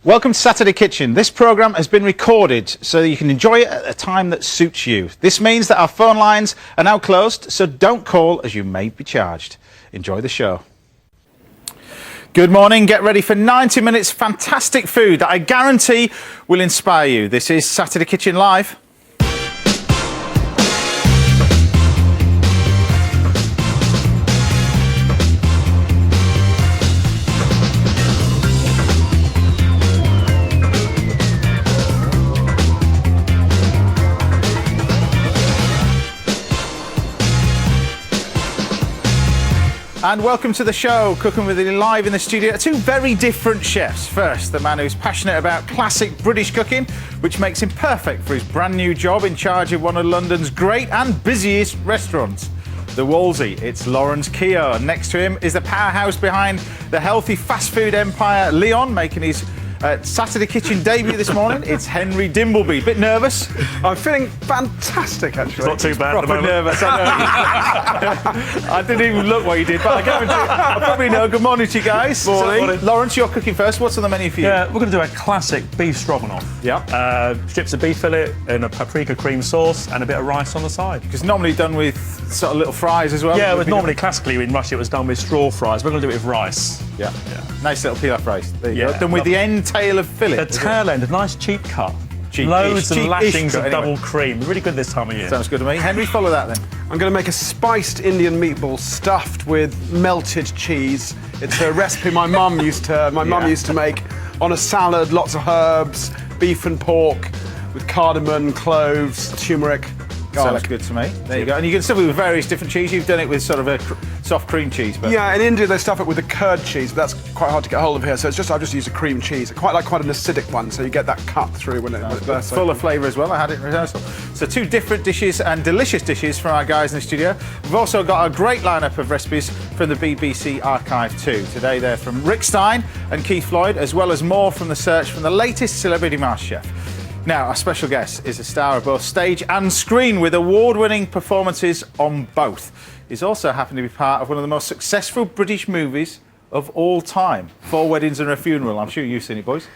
Welcome to Saturday Kitchen. This programme has been recorded so that you can enjoy it at a time that suits you. This means that our phone lines are now closed, so don't call as you may be charged. Enjoy the show. Good morning. Get ready for 90 minutes fantastic food that I guarantee will inspire you. This is Saturday Kitchen Live. And welcome to the show, cooking with you live in the studio. Two very different chefs. First, the man who's passionate about classic British cooking, which makes him perfect for his brand new job in charge of one of London's great and busiest restaurants, the Wolsey. It's Lawrence Keogh. Next to him is the powerhouse behind the healthy fast food empire, Leon, making his Saturday Kitchen debut this morning. It's Henry Dimbleby. Bit nervous? I'm feeling fantastic, actually. It's not too bad at the moment. Nervous, I know. I didn't even look what you did, but I guarantee I probably know. Good morning to you guys. Morning. So, Lawrence, you're cooking first. What's on the menu for you? Yeah, we're going to do a classic beef stroganoff. Yeah. Strips of beef fillet in a paprika cream sauce and a bit of rice on the side. Because normally done with sort of little fries as well. Yeah, with normally classically in Russia it was done with straw fries. We're going to do it with rice. Yeah. Nice little pilaf rice. There you Yeah, go. Done with the end tail of fillet. The tail end, a nice cheap cut. Cheap-ish, Loads and cheap-ish lashings cut, of anyway. double cream. Really good this time of year. Sounds good to me. Henry, follow that then. I'm going to make a spiced Indian meatball stuffed with melted cheese. It's a recipe my mum used to make on a salad, lots of herbs, beef and pork with cardamom, cloves, turmeric, garlic. Sounds good to me. There you go. And you can stuff it with various different cheese. You've done it with sort of a soft cream cheese. But Yeah, in India they stuff it with a curd cheese, but that's quite hard to get hold of here. So I've just used a cream cheese. I quite like quite an acidic one, so you get that cut through when it bursts. full of flavour as well. I had it in rehearsal. So two different dishes and delicious dishes from our guys in the studio. We've also got a great lineup of recipes from the BBC archive too. Today they're from Rick Stein and Keith Floyd, as well as more from the search from the latest Celebrity MasterChef. Now, our special guest is a star of both stage and screen with award-winning performances on both. He's also happened to be part of one of the most successful British movies of all time, 4 Weddings and a Funeral. I'm sure you've seen it, boys.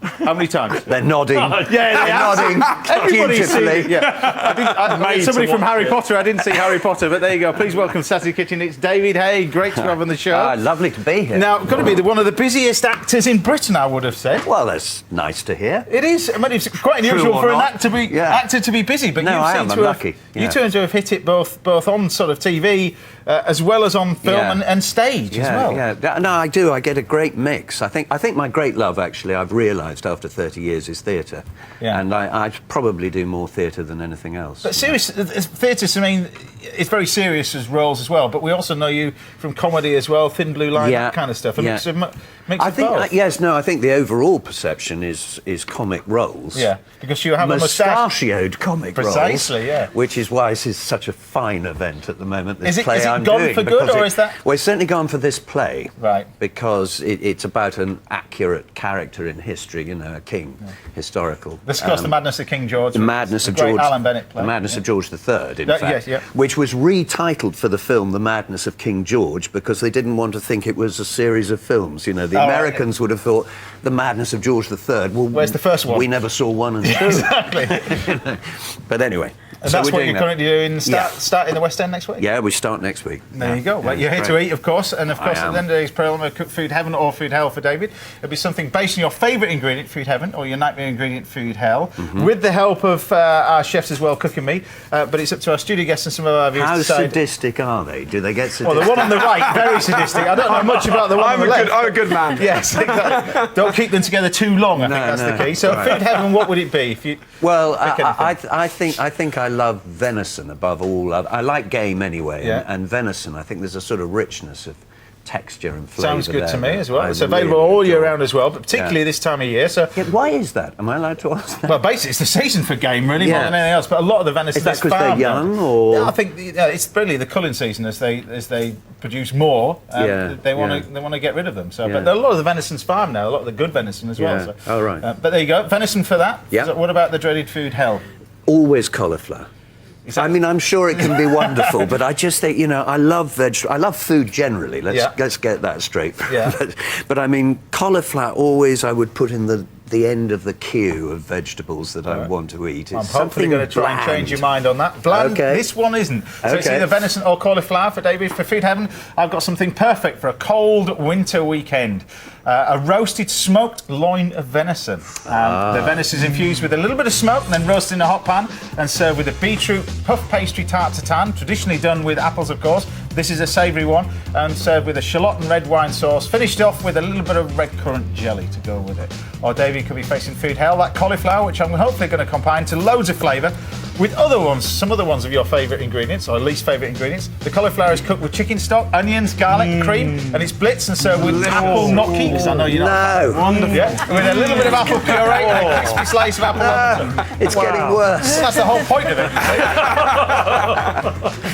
How many times? They're nodding. They're nodding Everybody's seen dutifully. it. Yeah. Somebody from Harry Potter. I didn't see Harry Potter, but there you go. Please welcome Saturday Kitchen. It's David Hay. Great to have on the show. Lovely to be here. Now, got to be one of the busiest actors in Britain, I would have said. Well, that's nice to hear. It is. I mean, it's quite unusual or for an not. actor to be busy, but No, you I seem am. to I'm have, lucky. You Yeah. two to have hit it both on sort of TV as well as on film and stage as well. Yeah, no, I do. I get a great mix. I think my great love, actually, I've realised after 30 years, is theatre. Yeah. And I probably do more theatre than anything else. But seriously, theatre, I mean, it's very serious as roles as well, but we also know you from comedy as well, Thin Blue Line, that kind of stuff. A mix of both. I think the overall perception is comic roles. Yeah, because you have a moustache. Mustachioed comic roles. Precisely, yeah. Which is why this is such a fine event at the moment, this Is play it I'm gone doing. for good, or is that... Well, it's certainly gone for this play. Right. Because it's about an accurate character in history, you know, a king, historical. This is the Madness of King George. The Madness of great George. Alan Bennett play. The Madness of George III, in fact. Yes, yeah. Which was retitled for the film The Madness of King George because they didn't want to think it was a series of films. You know, the Americans would have thought The Madness of George III. Well, where's the first one? We never saw 1 and 2. Exactly. But anyway. And that's what you're currently doing. Start in the West End next week? Yeah, we start next week. There you go. Well, you're here to eat, of course, and of course at the end of today's program, Cook Food Heaven or Food Hell for David. It'll be something based on your favourite ingredient, Food Heaven, or your nightmare ingredient, Food Hell, with the help of our chefs as well, cooking me. But it's up to our studio guests and some of our viewers How to decide. sadistic are they? Do they get sadistic? Well, the one on the right, very sadistic. I don't know much about the one on the left. I'm a good man. Yes, exactly. Don't keep them together too long. I think that's the key. So, Food Heaven, what would it be if you? Well, I think I love venison above all. I like game anyway, and venison. I think there's a sort of richness of texture and flavour. Sounds good there to me as well. I It's available really all year enjoy. round as well, but particularly this time of year. So, Why is that? Am I allowed to ask that? well, basically, it's the season for game, really, more than anything else. But a lot of the venison Is that is because they're farmed now. young, or...? Yeah, I think it's really the culling season as they produce more. They want to get rid of them. So, but a lot of the venison's farmed now. A lot of the good venison as well. So. Oh, right. But there you go, venison for that. Yeah. So what about the dreaded Food Hell? Always cauliflower. I mean, I'm sure it can be wonderful, but I just think, I love food generally. Let's get that straight. Yeah. but I mean, cauliflower always I would put in the end of the queue of vegetables that I want to eat. I'm hopefully going to try and change your mind on that. Bland, this one isn't. So it's either venison or cauliflower for David. For Food Heaven, I've got something perfect for a cold winter weekend. A roasted smoked loin of venison. The venison is infused with a little bit of smoke and then roasted in a hot pan and served with a beetroot puff pastry tart tatin, traditionally done with apples, of course. This is a savoury one, and served with a shallot and red wine sauce, finished off with a little bit of red currant jelly to go with it. Or Davey could be facing food hell, that cauliflower, which I'm hopefully going to combine to loads of flavour with some other ones of your favourite ingredients, or least favourite ingredients. The cauliflower is cooked with chicken stock, onions, garlic, cream, and it's blitzed and served with apple gnocchi, because I know you're not. Wonderful. Yeah, with a little bit of apple puree and a crispy slice of apple Robinson. It's getting worse. That's the whole point of it.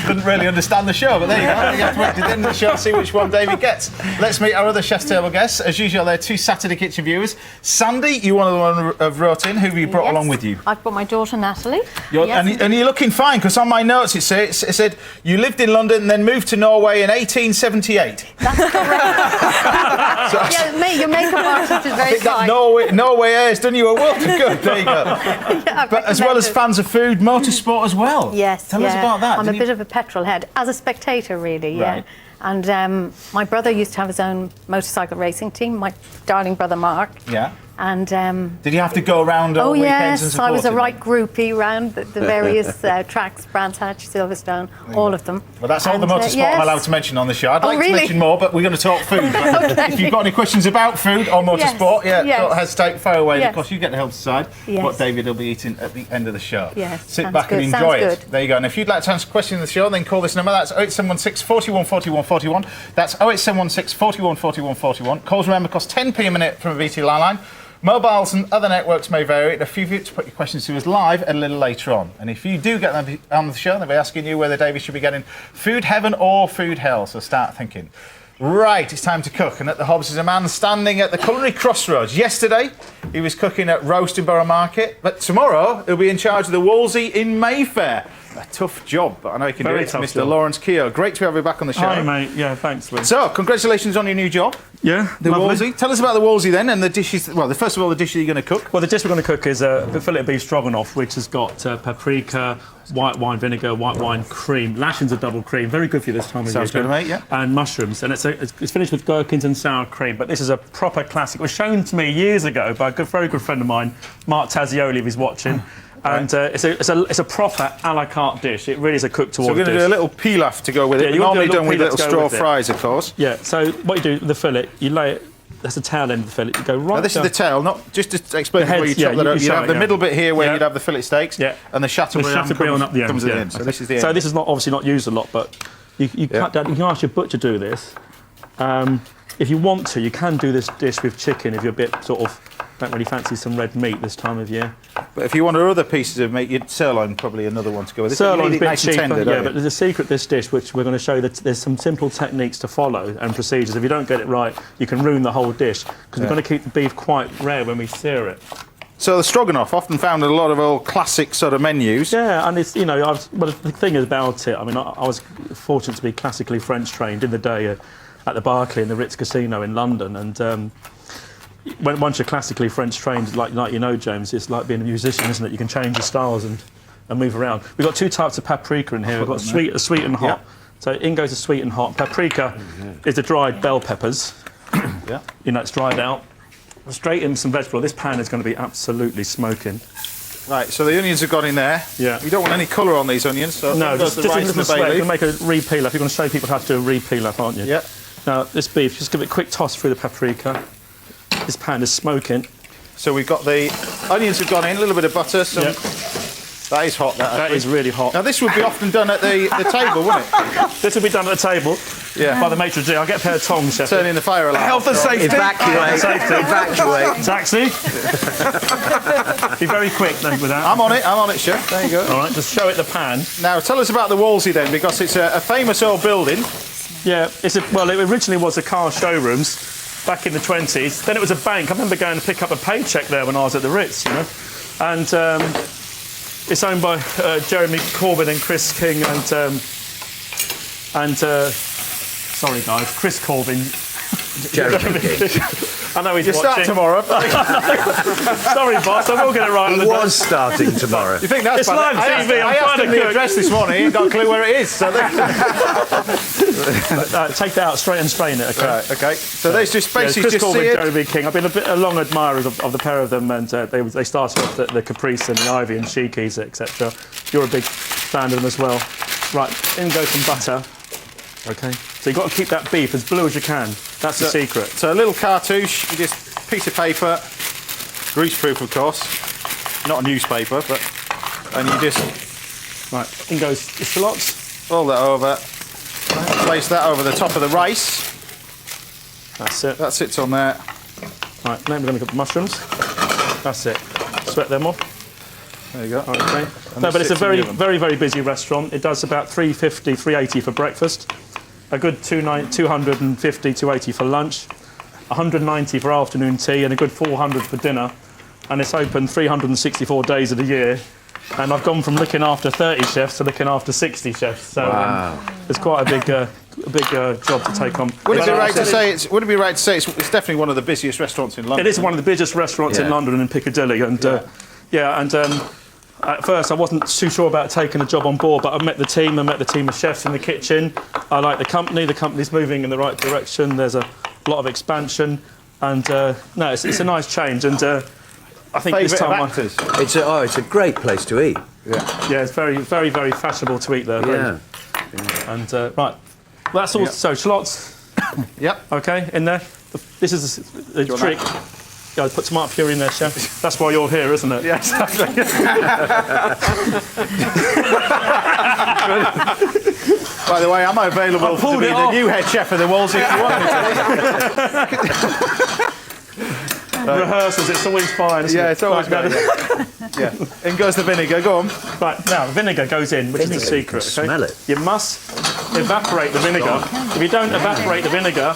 Didn't really understand the show, but there you go. You have to wait to the end of the show and see which one David gets. Let's meet our other chef's table guests. As usual, they're two Saturday Kitchen viewers. Sandy, you one of the one who wrote in. Who have you brought along with you? I've got my daughter Natalie. And you're looking fine, because on my notes it said you lived in London and then moved to Norway in 1878. That's correct. Your makeup artist is very kind. Norway Air's done you a world of good. There you go. But as well as fans of food, motorsport as well. Yes. Tell us about that. I'm a bit of a petrol head, as a spectator, really. Right. Yeah. And my brother used to have his own motorcycle racing team. My darling brother Mark. Yeah. And did you have to go around on weekends and support I was a him? right groupie round the various tracks, Brands Hatch, Silverstone, all of them. Well, that's all the motorsport I'm allowed to mention on the show. I'd like to mention more, but we're going to talk food. If you've got any questions about food or motorsport, don't hesitate, fire away. Of course, you get to help decide what David will be eating at the end of the show. Yes, sit back and enjoy it. There you go. And if you'd like to answer a question in the show, then call this number. That's 08716 41 41 41. That's 08716 41 41 41. Calls, remember, cost 10p a minute from a VT line. Mobiles and other networks may vary. And a few of you to put your questions to us live a little later on. And if you do get them on the show, they'll be asking you whether David should be getting Food Heaven or Food Hell. So start thinking. Right, it's time to cook. And at the Hobbs is a man standing at the culinary crossroads. Yesterday, he was cooking at Roast in Borough Market. But tomorrow, he'll be in charge of the Wolsey in Mayfair. A tough job, but I know he can do it. Mr. Job. Lawrence Keogh. Great to have you back on the show. Hi, mate. Yeah, thanks, Lee. So, congratulations on your new job. Yeah, The Wolsey. Tell us about the Wolsey then, and the dishes. Well, first of all, the dish you're going to cook. Well, the dish we're going to cook is a fillet of beef stroganoff, which has got paprika, white wine vinegar, white wine cream, lashings of double cream. Very good for you this time of year. Sounds good, mate, yeah. And mushrooms. And it's finished with gherkins and sour cream. But this is a proper classic. It was shown to me years ago by a very good friend of mine, Mark Tazioli, if he's watching. And it's a proper a la carte dish. It really is a cooked to order dish. So we're going to do a little pilaf to go with it. Yeah, normally done with little straw fries, of course. Yeah, so what you do with the fillet, you lay it, that's the tail end of the fillet, you go right Now, this down. is the tail, not just to explain where you heads, chop that up. You'd have the middle bit here where you'd have the fillet steaks, and the Chateaubriand up the end. comes at the end. So this is the end. So this is obviously not used a lot, but you cut down. You can ask your butcher to do this. If you want to, you can do this dish with chicken if you're a bit don't really fancy some red meat this time of year. But if you want other pieces of meat, sirloin probably another one to go with. Sirloin's a bit cheaper, tender, but there's a secret to this dish which we're going to show you that there's some simple techniques to follow and procedures. If you don't get it right, you can ruin the whole dish because we're going to keep the beef quite rare when we sear it. So the stroganoff, often found in a lot of old classic sort of menus. Yeah, and it's the thing about it. I mean, I was fortunate to be classically French trained in the day at the Berkeley in the Ritz Casino in London, and once you're classically French trained, like you know, James, it's like being a musician, isn't it? You can change your styles and move around. We've got two types of paprika in here. We've got sweet and hot. Yeah. So in goes the sweet and hot. Paprika is the dried bell peppers. Yeah. It's dried out. Straight in some vegetable. This pan is going to be absolutely smoking. Right, so the onions have gone in there. Yeah. You don't want any colour on these onions, so no, just the rice and the bay leaf. You're going to make a re-peel-off. You're going to show people how to do a re-peel-off, aren't you? Yeah. Now, this beef, just give it a quick toss through the paprika. This pan is smoking. So we've got the onions have gone in, a little bit of butter. That is hot, that is really hot. Now, this would be often done at the table, wouldn't it? This would be done at the table by the maitre d'. I'll get a pair of tongs, chef. Turn in the fire alarm. Health and safety. Evacuate. Evacuate. Taxi. Be very quick then with that. I'm on it, chef. There you go. All right, just show it the pan. Now, tell us about the Wolsey then, because it's a famous old building. Yeah, it originally was a car showrooms back in the 20s. Then it was a bank. I remember going to pick up a paycheck there when I was at the Ritz, And It's owned by Jeremy Corbyn and Chris King sorry guys, Chris Corbyn. Jeremy King. I know he's You start watching. tomorrow. Sorry, boss, I will get it right. on He the was starting tomorrow. You think that's It's bad? live I asked, TV, I'm I asked trying him to the cook. address this morning. He ain't got a clue where it is. So Take that out straight and strain it, okay? right, okay. So there's just Yeah, basically Chris just Corbyn, seared. Jeremy King. I've been a long admirer of the pair of them, and they started off the Caprice and the Ivy and Cheekies, etc. You're a big fan of them as well. Right, in goes some butter. Okay. So you've got to keep that beef as blue as you can. That's the secret. So a little cartouche, you just piece of paper, greaseproof of course, not a newspaper, but and you just Right, in goes the shallots. roll that over, place that over the top of the rice. That's it. That sits on there. Right, now we're going to put the mushrooms. That's it. Sweat them off. There you go. Okay. And No, this but it's a sits in the very, oven. very, very busy restaurant. It does about 350, 380 for breakfast, a good 250, 280 for lunch, 190 for afternoon tea, and a good 400 for dinner. And it's open 364 days of the year. And I've gone from looking after 30 chefs to looking after 60 chefs. So it's quite a big job to take on. Would it But be right I- to say it's it's definitely one of the busiest restaurants in London? It is one of the biggest restaurants in Yeah. London and Piccadilly, and at first I wasn't too sure about taking a job on board, but I met the team of chefs in the kitchen. I like the company's moving in the right direction. There's a lot of expansion, and no, it's a nice change, and I think this Favourite time, of actors? It's a great place to eat. yeah, it's very, very, very fashionable to eat there. Yeah. And right, well, that's all. Yep. So shallots, Yep. okay, in there. This is the want trick. Yeah, put tomato puree in there, chef. That's why you're here, isn't it? Yeah, exactly. By the way, I'm available to pulled be it the off. new head chef of the Walls if you want me to. Rehearsals, it's always fine. Isn't Yeah, it? it's always Right, good. Yeah. In goes the vinegar. Go on. Right, now vinegar goes in, which is the Vinegar, you secret. can smell it. You must evaporate the vinegar. If you don't evaporate the vinegar,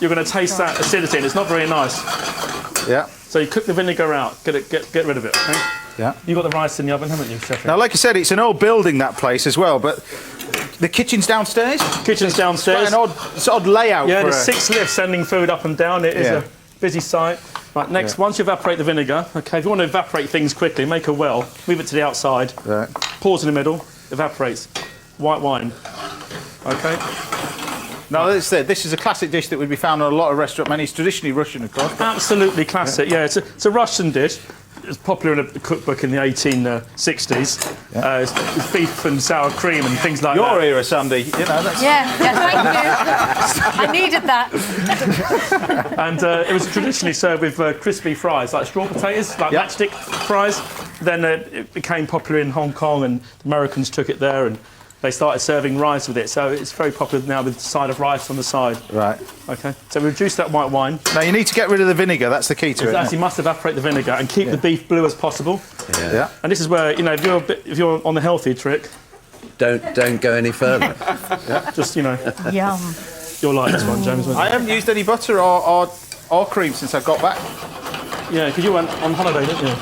you're going to taste that acidity, and it's not very nice. Yeah. So you cook the vinegar out, get rid of it. Okay? Yeah. You got the rice in the oven, haven't you, chef? Now, like I said, it's an old building, that place as well, but the kitchen's downstairs. Kitchen's Quite downstairs. an odd layout. Yeah, for there's 6 lifts sending food up and down. It is Yeah. a busy site. Right, next, Yeah. once you evaporate the vinegar, okay, if you want to evaporate things quickly, make a well, move it to the outside, Right. pause in the middle, evaporates. White wine. Okay. Now, this is a classic dish that would be found on a lot of restaurant menus, traditionally Russian, of course. Absolutely classic. Yeah, it's a Russian dish. It's popular in a cookbook in the 1860s. It's beef and sour cream and things like Your that. era, Sandy. You know, that's... Yeah, thank you. I needed that. And it was traditionally served with crispy fries, like straw potatoes, like Yep. matchstick fries. Then it became popular in Hong Kong, and the Americans took it there, and they started serving rice with it. So it's very popular now with a side of rice on the side. Right. Okay. So we reduce that white wine. Now, you need to get rid of the vinegar. That's the key to it. Actually, you must evaporate the vinegar and keep the beef blue as possible. Yeah. And this is where, you know, if you're on the healthy trick, Don't go any further. just, you know, Yum. you'll like this one, James. won't I you? haven't used any butter or cream since I got back. Yeah, because you went on holiday, didn't you?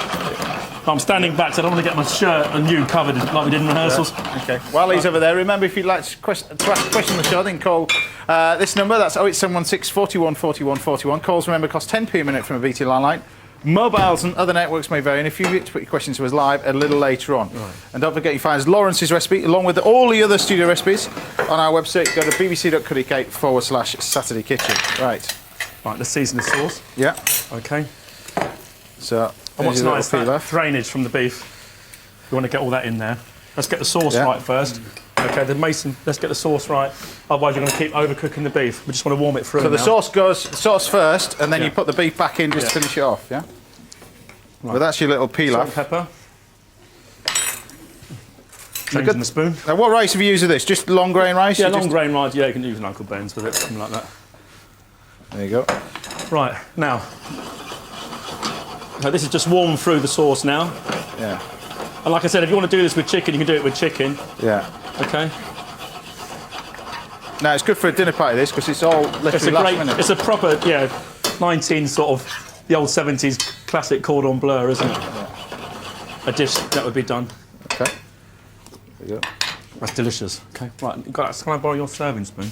I'm standing back, so I don't want to get my shirt and you covered like we did in rehearsals. Okay. While he's over there, remember, if you'd like to ask a question on the show, then call this number. That's 08716 41 41 41. Calls, remember, cost 10p a minute from a BT landline. Mobiles and other networks may vary, and if you get to put your questions to us live a little later on. Right. And don't forget, you find Lawrence's recipe, along with all the other studio recipes, on our website. Go to bbc.co.uk/Saturday Kitchen. Right. Right, let's season the sauce. Yeah. Okay. So, And what's there's your nice, little that pilaf. drainage from the beef. We want to get all that in there. Let's get the sauce Yeah. right first. Okay, let's get the sauce right. Otherwise, you're going to keep overcooking the beef. We just want to warm it through. So the now. sauce first, and then you put the beef back in just to finish it off, yeah? Right. Well, that's your little Salt and pilaf. pepper. good- Changing the spoon. Now, what rice have you used with this? Just long grain rice? Yeah, You long just- grain rice. Yeah, you can use an Uncle Ben's with it, something like that. There you go. Right, now. Okay, this is just warm through the sauce now. Yeah. And like I said, if you want to do this with chicken, you can do it with chicken. Yeah. Okay. Now, it's good for a dinner party, this, because it's all It's a literally last great. minute. It's a proper, 19 sort of the old 70s classic cordon bleu, isn't it? A dish that would be done. Okay. There you go. That's delicious. Okay, right. Can I borrow your serving spoon?